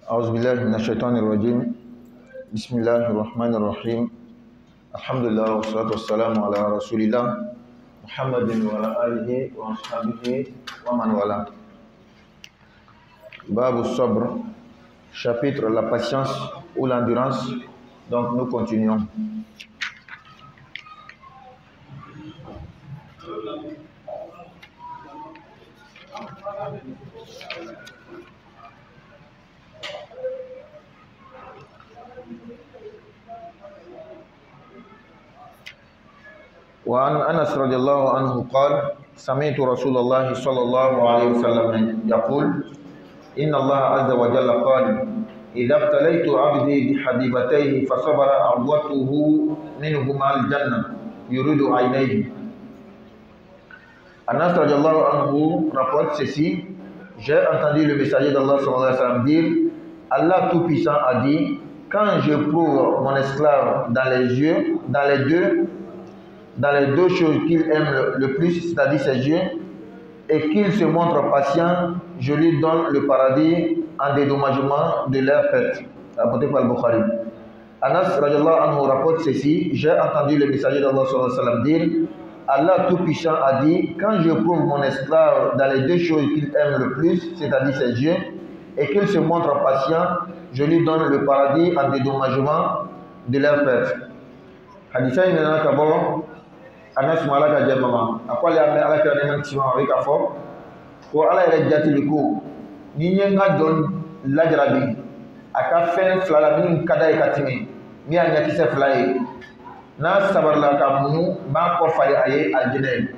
أعوذ بالله من الشيطان الرجيم. بسم الله الرحمن الرحيم. الحمد لله والصلاة والسلام على رسول الله محمد وعلى آله وأصحابه ومن والاه. Bab al-Sabr, chapitre la patience ou l'endurance. Donc nous continuons. وعن أنس رضي الله عنه قال سمعت رسول الله صلى الله عليه وسلم يقول إن الله عز وجل قال إذا ابتليت عبدي بحبيبتيه فصبر عوضته منهما الجنة يريد عينيه. Anas radiallahu anhu rapporte ceci: j'ai entendu le messager d'Allah sallallahu alayhi wa sallam dire, Allah Tout-Puissant a dit, quand je prouve mon esclave dans les deux choses qu'il aime le plus, c'est-à-dire ses yeux, et qu'il se montre patient, je lui donne le paradis en dédommagement de leur perte. Rapporté par le Bukhari. Anas radiallahu anhu rapporte ceci: j'ai entendu le messager d'Allah sallallahu alayhi wa sallam dire, Allah Tout-Puissant a dit, quand je prouve mon esclave dans les deux choses qu'il aime le plus, c'est-à-dire ses yeux, et qu'il se montre patient, je lui donne le paradis en dédommagement de leur perte. Haditha inena kabo Anas malaka jamama akwali ambe ala kira neman tima wika fo ko ala yɛrɛ jatili ko ni ye n ka dɔn lajarabi a ka fɛn fila la min ka da ye ka tɛmɛ min y'a ɲɛkisɛ fila ye n'a sabarila ka muɲu b'a kɔ fali a ye aljinɛ ye.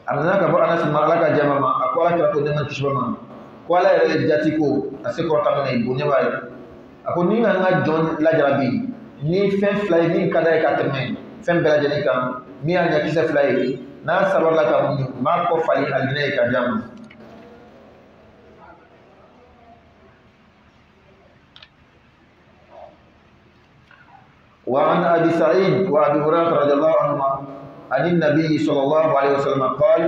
A nana ka bɔ Anas ma ala ka jama ma a ko ala kira ko neman kisiba ma ko ala yɛrɛ jati ko a se kɔrɔta mina ye bonya b'a ye. A ko ni n ka n ka jɔn lajarabi ni fɛn fila ye min ka da ye ka tɛmɛ fɛn bɛɛ lajɛlen kan min y'a ɲɛkisɛ fila ye n'a sabarila ka muɲu b'a kɔ fali aljinɛ ye ka di a ma. وعن أبي سعيد وأبي هريرة رضي الله عنهما عن النبي صلى الله عليه وسلم قال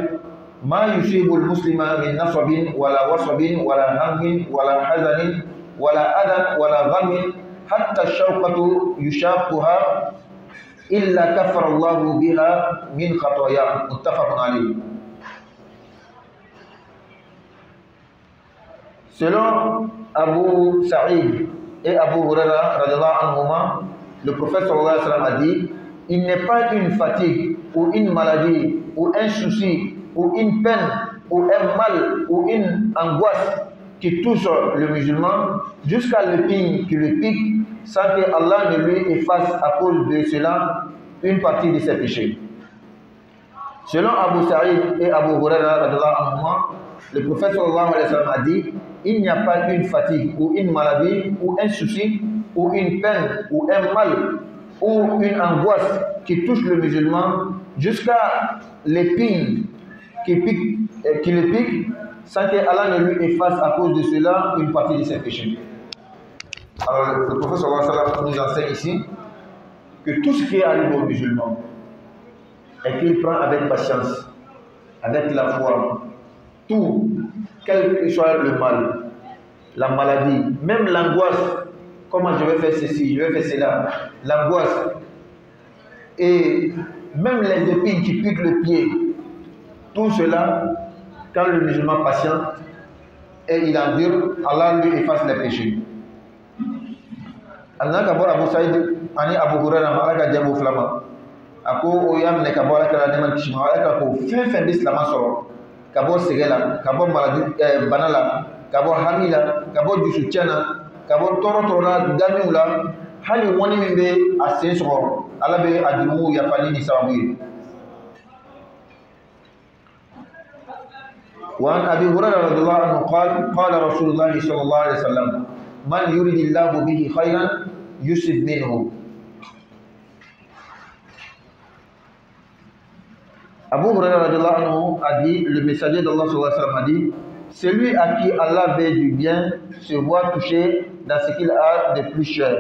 ما يصيب المسلم من نصب ولا وصب ولا هم ولا حزن ولا أذى ولا غم حتى الشوكة يشاقها إلا كفر الله بها من خطاياه. متفق عليه. Selon Abu Sa'id et Abu Huraira radiallahu anhuma, le prophète sallallahu alayhi wa sallam a dit, il n'est pas une fatigue ou une maladie ou un souci ou une peine ou un mal ou une angoisse qui touche le musulman jusqu'à l'épine qui le pique sans que Allah ne lui efface à cause de cela une partie de ses péchés. Selon Abu Sa'id et Abu Huraira radiallahu anhuma, le prophète sallallahu alayhi wa sallam a dit, il n'y a pas une fatigue ou une maladie ou un souci ou une peine ou un mal ou une angoisse qui touche le musulman jusqu'à l'épine qui le pique sans que Allah ne lui efface à cause de cela une partie de ses péchés. Alors le prophète sallallahu alayhi wa sallam nous enseigne ici que tout ce qui arrive aux musulmans et qu'il prend avec patience, avec la foi, tout, quel que soit le mal, la maladie, même l'angoisse, comment je vais faire ceci, je vais faire cela, l'angoisse, et même les épines qui piquent le pied, tout cela, quand le musulman patient et il endure, Allah lui efface les péchés. Allah kabor Abu Sa'id ani Abu Hurairah malaka jabu flama ako o yam ne kabor kala neman kishma ala ko fen islam soro kabor segela kabor maladi banala kabor hamila kabor jusuchana kabor toro la damiula hali woni min be asen soro ala be adimu ya fani ni sababu. وعن أبي هريرة رضي الله عنه قال قال رسول الله صلى الله عليه وسلم من يريد الله به خيرا يصب منه. Abu Hurairah radiallahu anhu a dit, le messager d'Allah sallallahu alayhi wa sallam a dit, celui à qui Allah veut du bien se voit touché dans ce qu'il a de plus cher.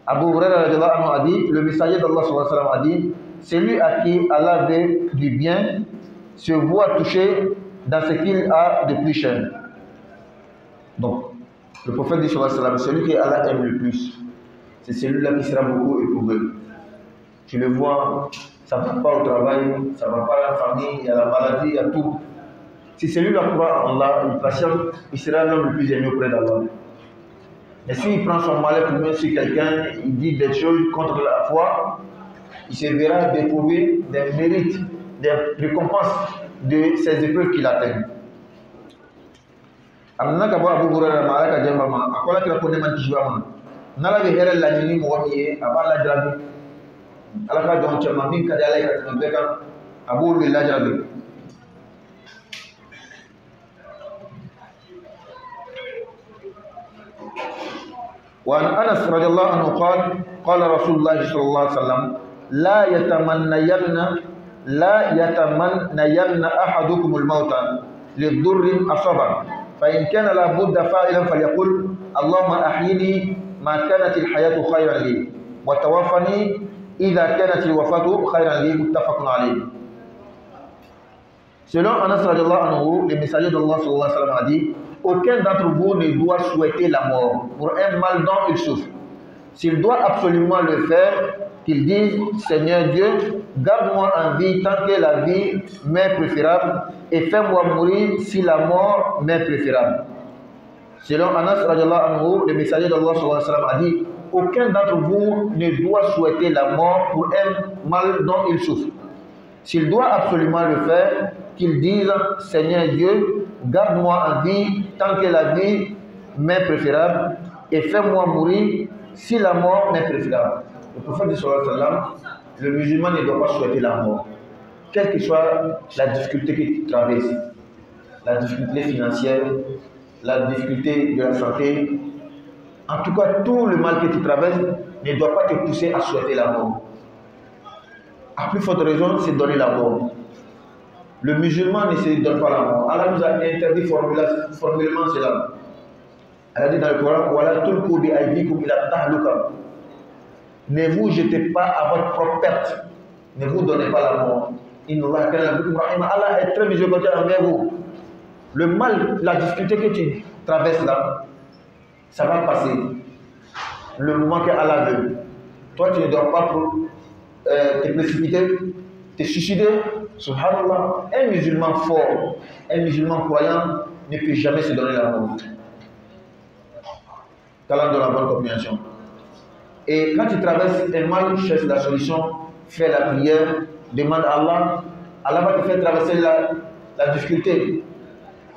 Abu Hurairah radiallahu anhu a dit, le messager d'Allah sallallahu alayhi wa sallam a dit, celui à qui Allah veut du bien se voit touché dans ce qu'il a de plus cher. Donc, le prophète dit, celui que Allah aime le plus, c'est celui-là qui sera beaucoup éprouvé. Tu le vois, ça ne va pas au travail, ça ne va pas à la famille, il y a la maladie, il y a tout. Si celui-là croit en Allah, il patiente, il sera l'homme le plus aimé auprès d'Allah. Mais s'il prend son malheur pour mettre sur quelqu'un, il dit des choses contre la foi, il se verra d'éprouver des mérites, des récompenses de ces épreuves qu'il atteint. Amna ka ba Abu Hurairah ma ala ka jamba ma akola kira ko ne man tijwa ma nala be hele la ni mo woni abala drabi ala ka don chama min ka dala ka tan beka Abu Billah drabi وعن أنس رضي الله عنه قال قال رسول الله صلى الله عليه وسلم لا يتمنين أحدكم الموت للضر أصابه فإن كان لابد فاعلا فليقل اللهم أحيني ما كانت الحياة خيرا لي وتوفني إذا كانت الوفاة خيرا لي متفق عليه. Selon Anas radiallahu anhu, le messager d'Allah sallallahu alayhi wa sallam a dit, aucun d'entre vous ne doit souhaiter la mort pour un mal dont il souffre. S'il doit absolument le faire, qu'il dise, Seigneur Dieu, garde-moi en vie tant que la vie m'est préférable et fais-moi mourir si la mort m'est préférable. Selon Anas radiallahu anhu, le messager d'Allah sallallahu alayhi wa sallam a dit, aucun d'entre vous ne doit souhaiter la mort pour un mal dont il souffre. S'il doit absolument le faire, qu'il dise, Seigneur Dieu, garde-moi en vie tant que la vie m'est préférable et fais-moi mourir si la mort m'est préférable. Le prophète sallallahu alayhi wa sallam, le musulman ne doit pas souhaiter la mort. Quelle que soit la difficulté qu'il traverse, la difficulté financière, la difficulté de la santé, en tout cas tout le mal que tu traverses ne doit pas te pousser à souhaiter la mort. À plus forte raison, c'est donner la mort. Le musulman ne se donne pas la mort. Allah nous a interdit formellement cela. Elle a dit dans le Coran, voilà tout le coup de aydikum ila tahluka. Ne vous jetez pas à votre propre perte. Ne vous donnez pas la mort. Allah est très miséricordieux envers vous. Le mal, la difficulté que tu traverses là, ça va passer. Le moment que Allah veut. Toi, tu ne dois pas te précipiter, te suicider. Subhanallah, un musulman fort, un musulman croyant ne peut jamais se donner la mort. Talent de la bonne compréhension. Et quand tu traverses un mal, cherche la solution, fais la prière, demande à Allah. Allah va te faire traverser la difficulté.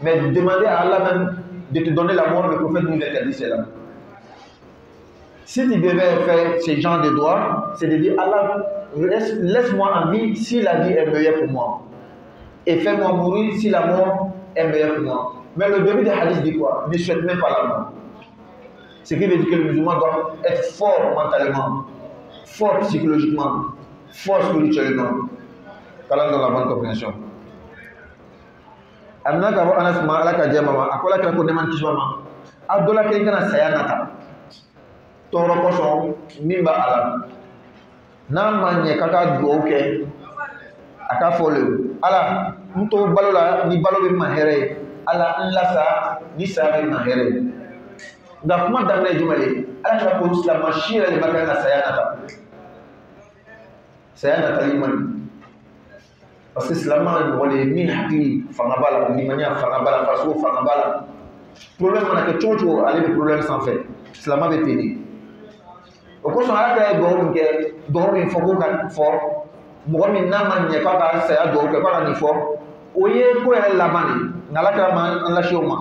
Mais demander à Allah même de te donner la mort, le prophète nous interdit cela. Si tu devais faire ce genre de doigts, c'est de dire Allah, laisse-moi en vie si la vie est meilleure pour moi. Et fais-moi mourir si la mort est meilleure pour moi. Mais le début des hadiths dit quoi? Ne souhaite même pas la mort. Ce qui veut dire que le musulman doit être fort mentalement, fort psychologiquement, fort spirituellement. Parlant dans la bonne compréhension. Amna ka Anas ma ala ka jama ma akola ka ko neman kiswama adola ke kana sayanata toro ko so mimba ala na manye kaka do ke aka fole ala mto balola ni balo be ma here ala nlasa ni sa be ma here da kuma da ne jumale ala ka ko islam mashira le makana sayanata liman. Parce que silamɛ wale min hakili fanga b'a la limaniya fanga b'a la faso fanga b'a la problème mana kɛ cogo cogo ale bɛ problème sanfɛ silamɛ bɛ ten de o kosɔn ala ka ye dugawu min kɛ dugawu min fɔ ko ka fɔ mɔgɔ min n'a ma ɲɛ k'a ka saya dugawu kɛ k'a ka nin fɔ o ye ko yɛrɛ laban de nka ala kɛra ma an lase o ma.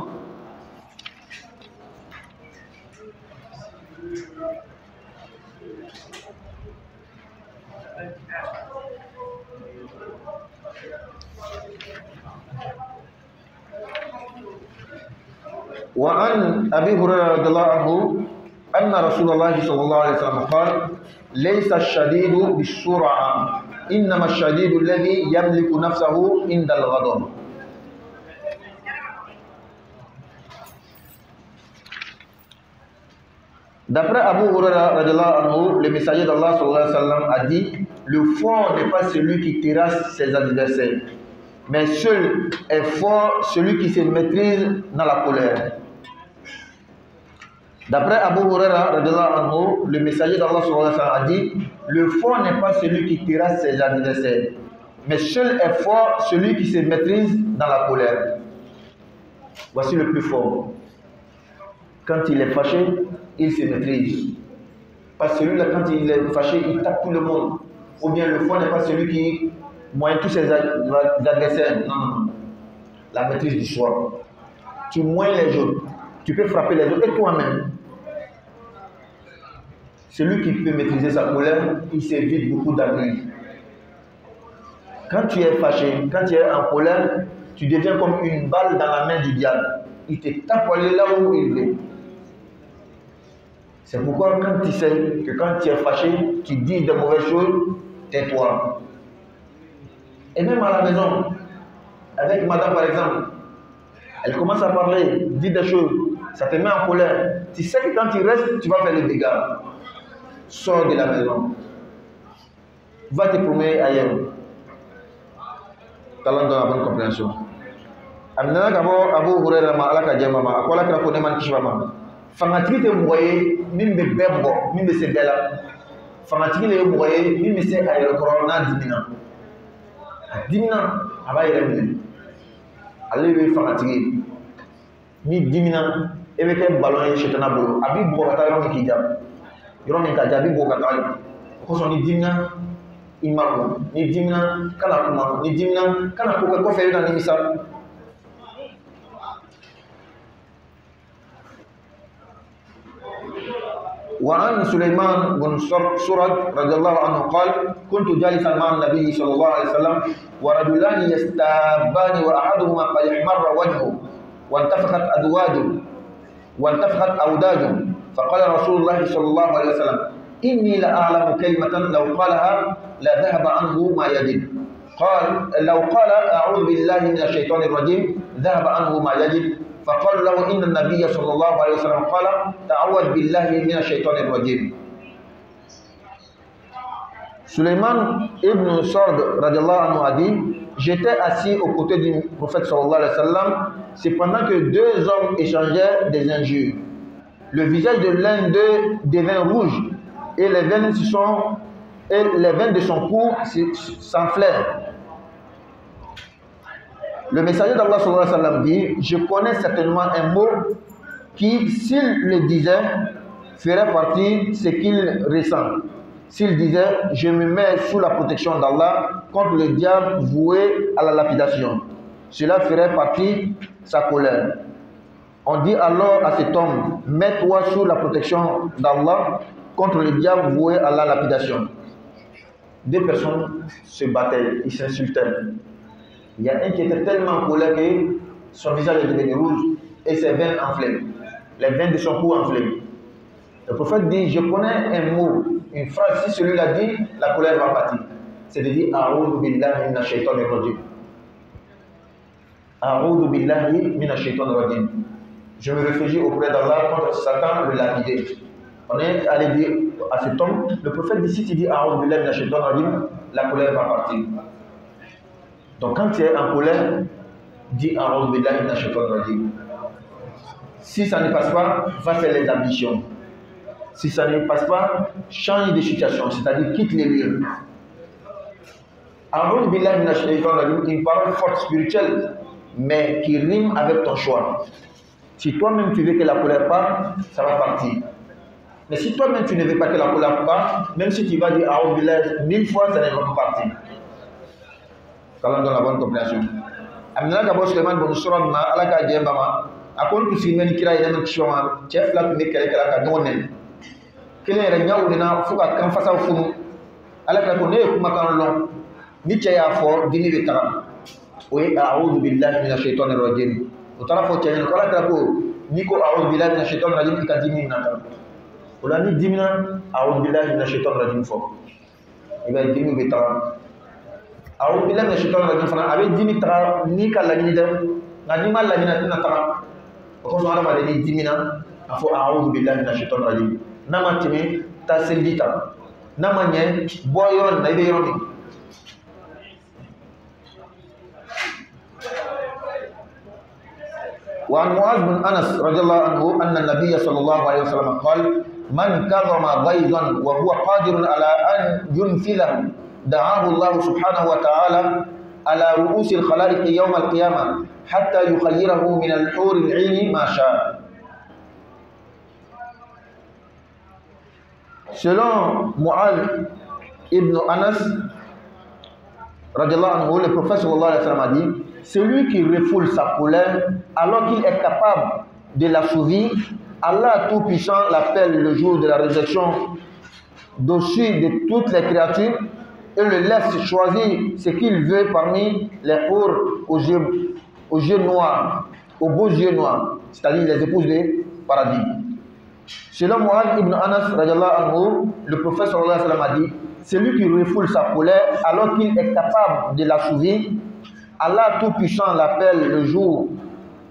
وعن أبي هريرة رضي الله عنه أن رسول الله صلى الله عليه وسلم قال ليس الشديد بالسرعة إنما الشديد الذي يملك نفسه عند الغضب. D'après Abu Hurairah radiallahu anhu, le messager d'Allah sallallahu alayhi wa sallam a dit, le fort n'est pas celui qui terrasse ses adversaires, mais seul est fort celui qui se maîtrise dans la colère. D'après Abu Huraira, le messager d'Allah a dit, le fort n'est pas celui qui terrasse ses adversaires, mais seul est fort celui qui se maîtrise dans la colère. Voici le plus fort. Quand il est fâché, il se maîtrise. Pas celui-là, quand il est fâché, il tape tout le monde. Ou bien le fort n'est pas celui qui moyenne tous ses adversaires. Non, non, non. La maîtrise du soi. Tu moignes les autres. Tu peux frapper les autres et toi-même. Celui qui peut maîtriser sa colère, il s'évite beaucoup d'ennuis. Quand tu es fâché, quand tu es en colère, tu deviens comme une balle dans la main du diable. Il te tape pour aller là où il veut. C'est pourquoi quand tu sais que quand tu es fâché, tu dis de mauvaises choses, tais-toi. Et même à la maison, avec madame par exemple, elle commence à parler, dit des choses, ça te met en colère. Tu sais que quand tu restes, tu vas faire les dégâts. Sors de la maison. Va te promener ailleurs. Talent dans la bonne compréhension. Amina kabo Abu Huraira ma ala ka jema ma akola kira ko ne man kishama. Fangatigi te moye min be bembo, min be se bela. Fangatigi le moye min be se ayro corona dimina. Dimina aba yere min. Ale be fangatigi. Ni dimina e be ke ballon e shetana bolo. Abi bo ka tayo ki jam. Yoro ni ka jabi bo ka tayo. Ko so ni dimina imako, ni dimina kana kuma, ni dimina kana ko fe na ni misal. وعن سليمان بن سرد رضي الله عنه قال كنت جالسا مع النبي صلى الله عليه وسلم ورجلان يستابان واحدهما قد احمر وجهه وانتفخت اوداجه فقال رسول الله صلى الله عليه وسلم اني لاعلم كلمه لو قالها لذهب عنه ما يجد قال لو قال اعوذ بالله من الشيطان الرجيم ذهب عنه ما يجد فقال له إن النبي صلى الله عليه وسلم قال تعوذ بالله من الشيطان الرجيم. Suleiman ibn Sard radiallahu anhu a dit, j'étais assis aux côtés du prophète sallallahu alayhi wa sallam, c'est pendant que deux hommes échangeaient des injures. Le visage de l'un d'eux devint rouge et les veines de son cou s'enflèrent. Le messager d'Allah sallallahu alayhi wa sallam dit, je connais certainement un mot qui, s'il le disait, ferait partie ce qu'il ressent. S'il disait, je me mets sous la protection d'Allah contre le diable voué à la lapidation, cela ferait partie sa colère. On dit alors à cet homme, mets-toi sous la protection d'Allah contre le diable voué à la lapidation. Deux personnes se battaient, ils s'insultaient. Il y a un qui était tellement en colère que son visage est devenu rouge et ses veines enflées. Les veines de son cou enflées. Le prophète dit, je connais un mot, une phrase, si celui-là dit, la colère va partir. C'est de dire, A'oudhu billahi minash shaitanir rajim. A'oudhu billahi minash shaitanir rajim. Je me réfugie auprès d'Allah contre Satan le lapidé. On est allé dire à cet homme, le prophète dit, si tu dis A'oudhu billahi minash shaitanir rajim, la colère va partir. Donc quand tu es en colère, dis A'oudhu billahi minash shaitanir rajim. Si ça ne passe pas, va faire les ambitions. Si ça ne passe pas, change de situation, c'est-à-dire quitte les lieux. A'oudhu billahi minash shaitanir rajim, une parole forte spirituelle, mais qui rime avec ton choix. Si toi-même tu veux que la colère parte, ça va partir. Mais si toi-même tu ne veux pas que la colère parte, même si tu vas dire A'oudhu billahi 1000 fois, ça ne va pas partir. Kalau dans la bonne compréhension. Amina ka bo Suleiman bon Surad ma ala ka jemba ma akon tu simen kira ina no kishoma chef la me kala kala ka donen kele re nyawu dina fuka kan fasa funu ala ka ko ne kuma kan lon ni che ya fo dini be taram o a'udhu billahi minash shaitanir rajim o tara fo chen ko ala ka ko ni ko a'udhu billahi minash shaitanir rajim ka dimi na ta o la ni dimina a'udhu billahi minash shaitanir rajim fo iba dimi be taram A'udhu billahi minash shaitanir rajim fana abe dimi taga ni ka lagini de ngani ma lagina tina taga ko so ala ma de dimina afo a'udhu billahi minash shaitanir rajim nama timi ta sendita nama nye boyon na ibe yoni وعن معاذ بن أنس رضي الله عنه أن النبي صلى الله عليه وسلم قال من كظم غيظا وهو قادر على أن ينفذه دعاه الله سبحانه وتعالى على رؤوس الخلائق يوم القيامة حتى يخيره من الحور العين ما شاء. Selon Mu'adh ibn Anas, le prophète sallallahu alayhi wa sallam a dit, celui qui refoule sa colère alors qu'il est capable de l'assouvir, Allah Tout-Puissant l'appelle le jour de la résurrection d'au-dessus de toutes les créatures et le laisse choisir ce qu'il veut parmi les hurs aux yeux noirs, aux beaux yeux noirs, c'est-à-dire les épouses du paradis. Selon Mu'adh ibn Anas, le prophète sallallahu alayhi wa sallam a dit, celui qui refoule sa colère alors qu'il est capable de l'assouvir, Allah Tout-Puissant l'appelle le jour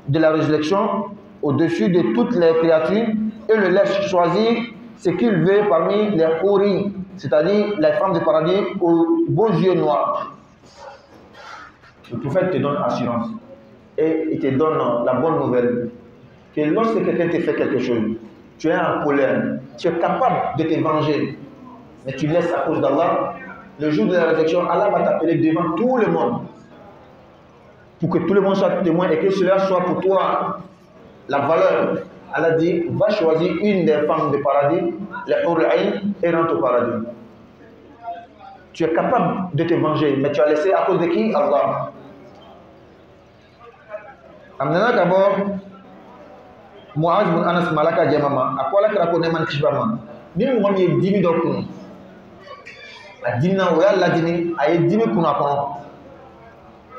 de la résurrection au-dessus de toutes les créatures et le laisse choisir ce qu'il veut parmi les houris, c'est-à-dire les femmes du paradis aux beaux yeux noirs. Le prophète te donne assurance et il te donne la bonne nouvelle que lorsque quelqu'un te fait quelque chose, tu es en colère, tu es capable de te venger, mais tu laisses à cause d'Allah, le jour de la résurrection, Allah va t'appeler devant tout le monde pour que tout le monde soit témoin et que cela soit pour toi la valeur. Allah dit, va choisir une des femmes du paradis, les hur al-ayn, et rentre au paradis. Tu es capable de te venger, mais tu as laissé à cause de qui? Allah. Amnana d'abord, Mu'adh bin Anas malaka jamama, akwala krako neman kishbama. Ni mo mi dimi dokun. Adina wa la dini, ay dimi kuna kono.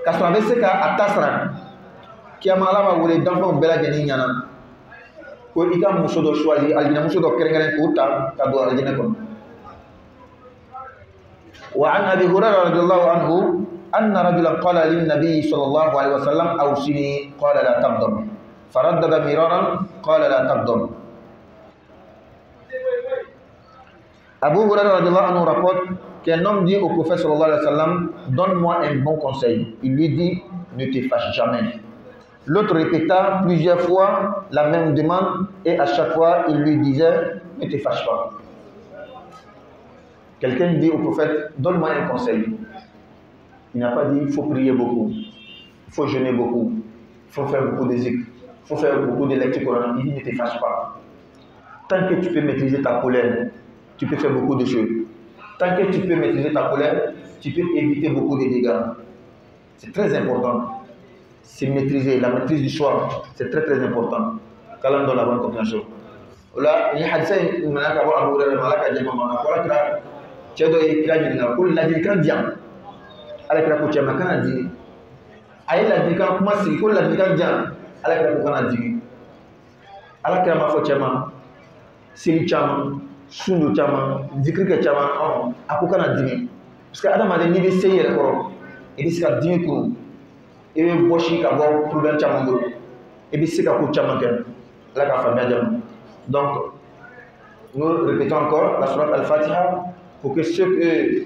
Kaso abe se ka atasra. Kiyama ba wole danfo bela jeni nyana. Ko ika muso do choisi aljina muso do kerengere ko ta ka do aljina kono. Wa an Abi Hurairah radhiyallahu anhu anna rajulan qala lin nabiy sallallahu alaihi wasallam awsini qala la taghdab. Faraddada miraran qala la taghdab. Abu Hurairah radhiyallahu anhu rapporte qu'un homme dit au prophète sallallahu alayhi wa sallam, donne-moi un bon conseil. Il lui dit, ne te fâche jamais. L'autre répéta plusieurs fois la même demande et à chaque fois il lui disait, ne te fâche pas. Quelqu'un dit au prophète, donne-moi un conseil. Il n'a pas dit, il faut prier beaucoup, il faut jeûner beaucoup, il faut faire beaucoup de zikr, il faut faire beaucoup de lecture coranique. Il dit, ne te fâche pas. Tant que tu peux maîtriser ta colère, tu peux faire beaucoup de choses. Tant que tu peux maîtriser ta colère, tu peux éviter beaucoup de dégâts. C'est très important. C'est maîtriser, la maîtrise du choix, c'est très très important. Quand on donne la bonne compréhension. Là, il y a un hadith, il y a un hadith, il y a un hadith, il y a un hadith, il y a un hadith, il y a un hadith, il y a un hadith, il y a un hadith, il y a un hadith, il y a un hadith, il y a un hadith, il y a un hadith, il y a un hadith, il y a un sundu chama zikri ke chama ako kana dimi parce que adam ale ni be sey re ko e bi sika dimi ko e be boshi ka bo problème chama ngo e bi sika ko chama ken la ka famia jam. Donc nous répétons encore la sourate al-Fatiha pour que ceux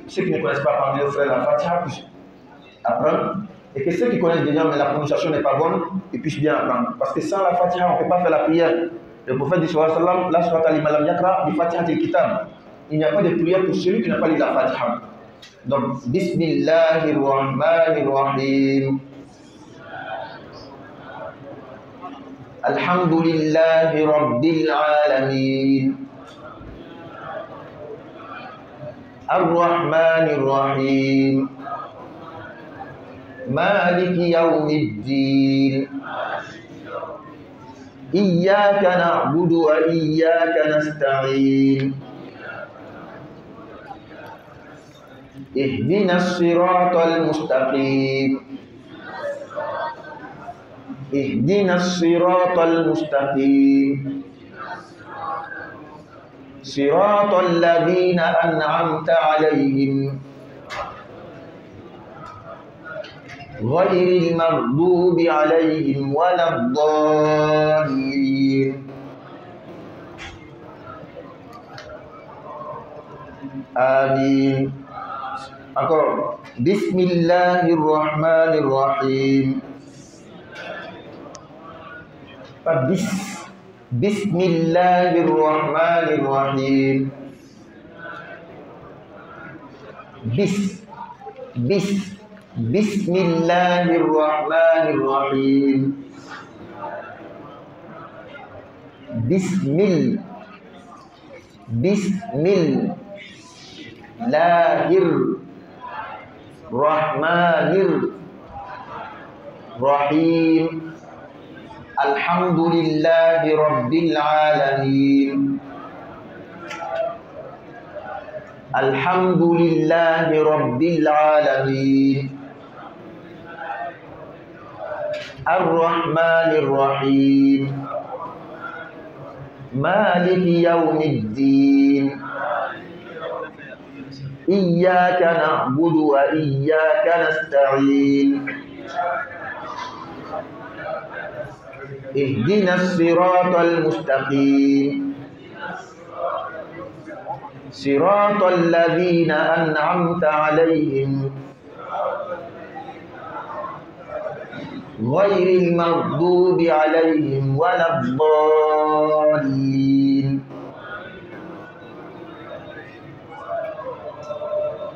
qui ne connaissent pas parmi nos frères la Fatiha puissent apprendre et que ceux qui connaissent déjà mais la prononciation n'est pas bonne ils puissent bien apprendre parce que sans la Fatiha on ne peut pas faire la prière. Le prophète dit sallallahu alayhi wa sallam, la surata limalam yakra bi fatihatil kitab. Il n'y a pas de prière pour celui qui n'a pas lu la Fatiha. Donc, Bismillahir Rahmanir Rahim. Alhamdulillahi Rabbil Alamin. Ar-Rahmanir Rahim. Maliki Yawmiddin. إياك نعبد وإياك نستعين اهدنا الصراط المستقيم اهدنا الصراط المستقيم صراط الذين أنعمت عليهم غير المغضوب عليهم ولا الضالين آمين. Encore. Bismillahir Rahmanir Rahim. بسم الله الرحمن الرحيم. بسم الله الرحمن الرحيم. بسم الله الرحمن الرحيم. الحمد لله رب العالمين. الحمد لله رب العالمين. الرحمن الرحيم. مالك يوم الدين. إياك نعبد وإياك نستعين. اهدنا الصراط المستقيم. صراط الذين أنعمت عليهم غير المغضوب عليهم ولا الضالين.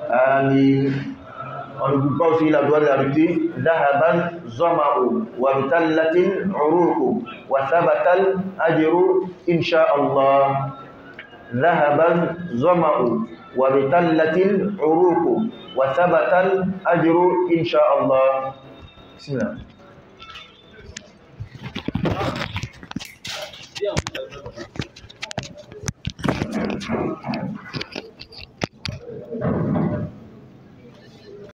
آمين. On ne peut pas aussi la doigt de la rupture. ذهب الظمأ وابتلت العروق وثبت الأجر إن شاء الله. ذهب الظمأ وابتلت العروق وثبت الأجر إن شاء الله. بسم الله.